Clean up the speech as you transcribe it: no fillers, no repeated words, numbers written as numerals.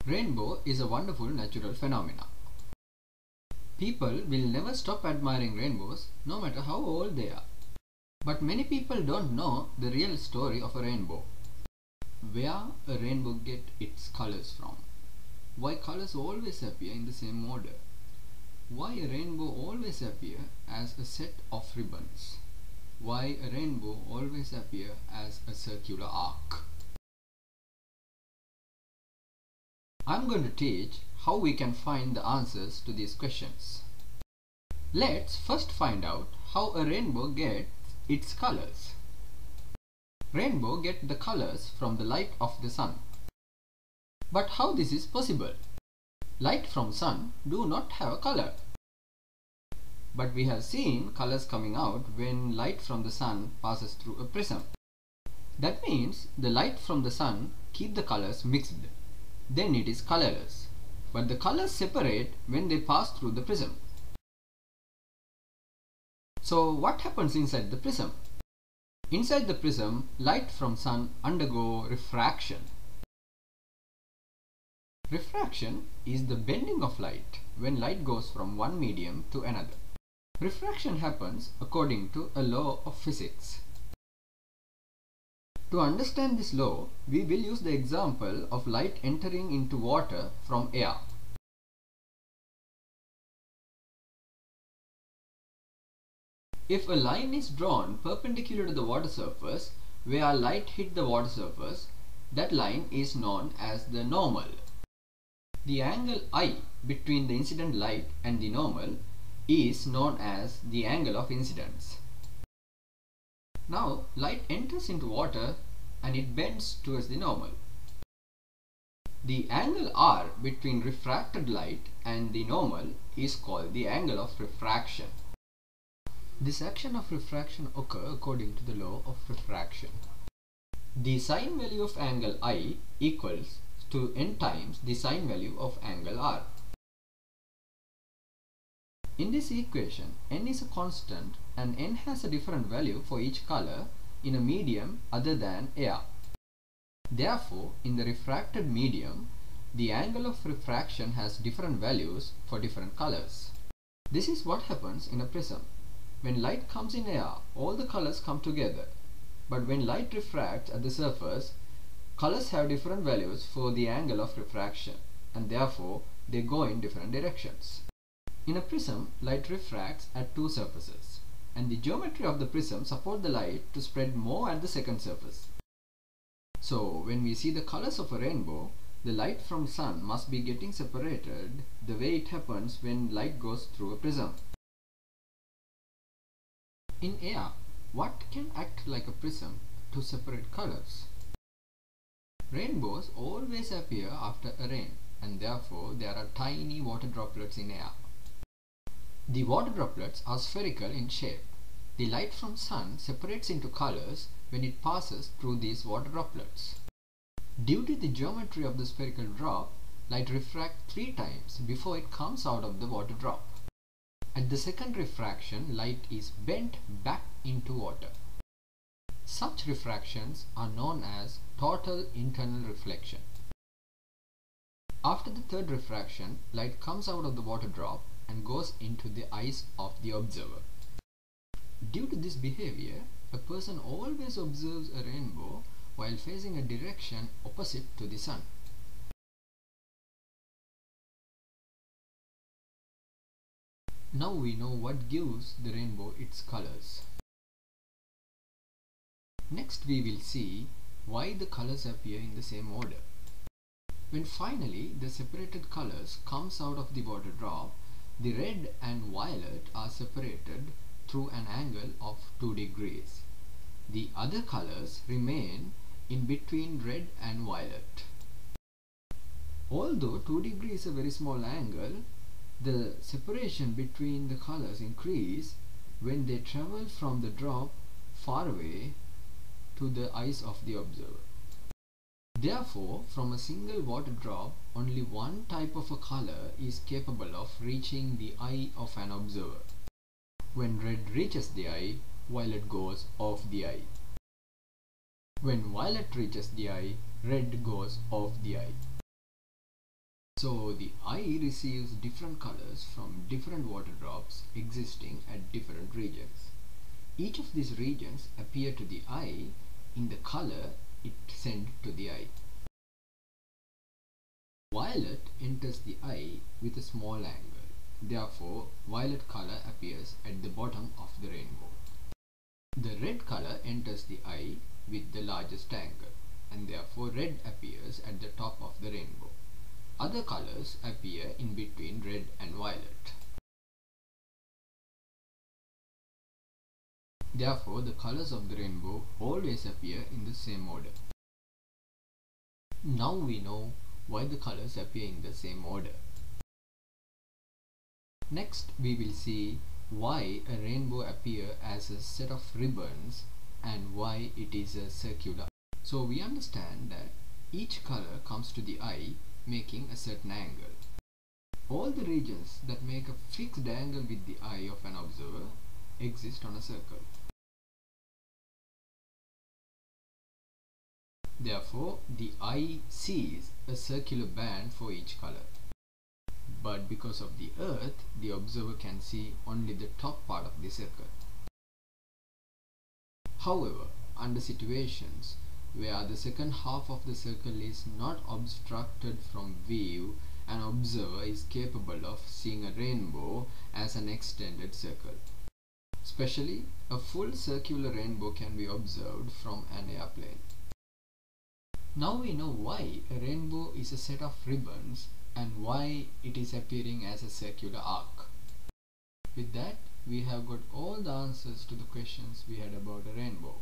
Rainbow is a wonderful natural phenomena. People will never stop admiring rainbows no matter how old they are. But many people don't know the real story of a rainbow. Where a rainbow gets its colors from. Why colors always appear in the same order. Why a rainbow always appears as a set of ribbons. Why a rainbow always appears as a circular arc. I'm going to teach how we can find the answers to these questions. Let's first find out how a rainbow gets its colors. Rainbow get the colors from the light of the sun. But how this is possible? Light from sun do not have a color. But we have seen colors coming out when light from the sun passes through a prism. That means the light from the sun keep the colors mixed. Then it is colorless. But the colors separate when they pass through the prism. So what happens inside the prism? Inside the prism, light from sun undergo refraction. Refraction is the bending of light when light goes from one medium to another. Refraction happens according to a law of physics. To understand this law, we will use the example of light entering into water from air. If a line is drawn perpendicular to the water surface, where light hit the water surface, that line is known as the normal. The angle I between the incident light and the normal is known as the angle of incidence. Now light enters into water and it bends towards the normal. The angle R between refracted light and the normal is called the angle of refraction. This action of refraction occurs according to the law of refraction. The sine value of angle I equals to n times the sine value of angle R. In this equation, n is a constant and n has a different value for each color in a medium other than air. Therefore, in the refracted medium, the angle of refraction has different values for different colors. This is what happens in a prism. When light comes in air, all the colors come together. But when light refracts at the surface, colors have different values for the angle of refraction, and therefore they go in different directions. In a prism, light refracts at two surfaces, and the geometry of the prism supports the light to spread more at the second surface. So, when we see the colors of a rainbow, the light from sun must be getting separated the way it happens when light goes through a prism. In air, what can act like a prism to separate colors? Rainbows always appear after a rain, and therefore there are tiny water droplets in air. The water droplets are spherical in shape. The light from sun separates into colors when it passes through these water droplets. Due to the geometry of the spherical drop, light refracts 3 times before it comes out of the water drop. At the second refraction, light is bent back into water. Such refractions are known as total internal reflection. After the third refraction, light comes out of the water drop and goes into the eyes of the observer. Due to this behavior, a person always observes a rainbow while facing a direction opposite to the sun. Now we know what gives the rainbow its colors. Next we will see why the colors appear in the same order. When finally the separated colors comes out of the water drop, the red and violet are separated through an angle of 2 degrees. The other colors remain in between red and violet. Although 2 degrees is a very small angle, the separation between the colors increase when they travel from the drop far away to the eyes of the observer. Therefore, from a single water drop, only one type of a color is capable of reaching the eye of an observer. When red reaches the eye, violet goes off the eye. When violet reaches the eye, red goes off the eye. So the eye receives different colors from different water drops existing at different regions. Each of these regions appear to the eye in the color it sent to the eye. Violet enters the eye with a small angle. Therefore, violet color appears at the bottom of the rainbow. The red color enters the eye with the largest angle, and therefore red appears at the top of the rainbow. Other colors appear in between red and violet. Therefore, the colors of the rainbow always appear in the same order. Now we know why the colors appear in the same order. Next, we will see why a rainbow appears as a set of ribbons and why it is a circular. So we understand that each color comes to the eye making a certain angle. All the regions that make a fixed angle with the eye of an observer exist on a circle. Therefore, the eye sees a circular band for each color. But because of the earth, the observer can see only the top part of the circle. However, under situations where the second half of the circle is not obstructed from view, an observer is capable of seeing a rainbow as an extended circle. Especially, a full circular rainbow can be observed from an airplane. Now we know why a rainbow is a set of ribbons and why it is appearing as a circular arc. With that, we have got all the answers to the questions we had about a rainbow.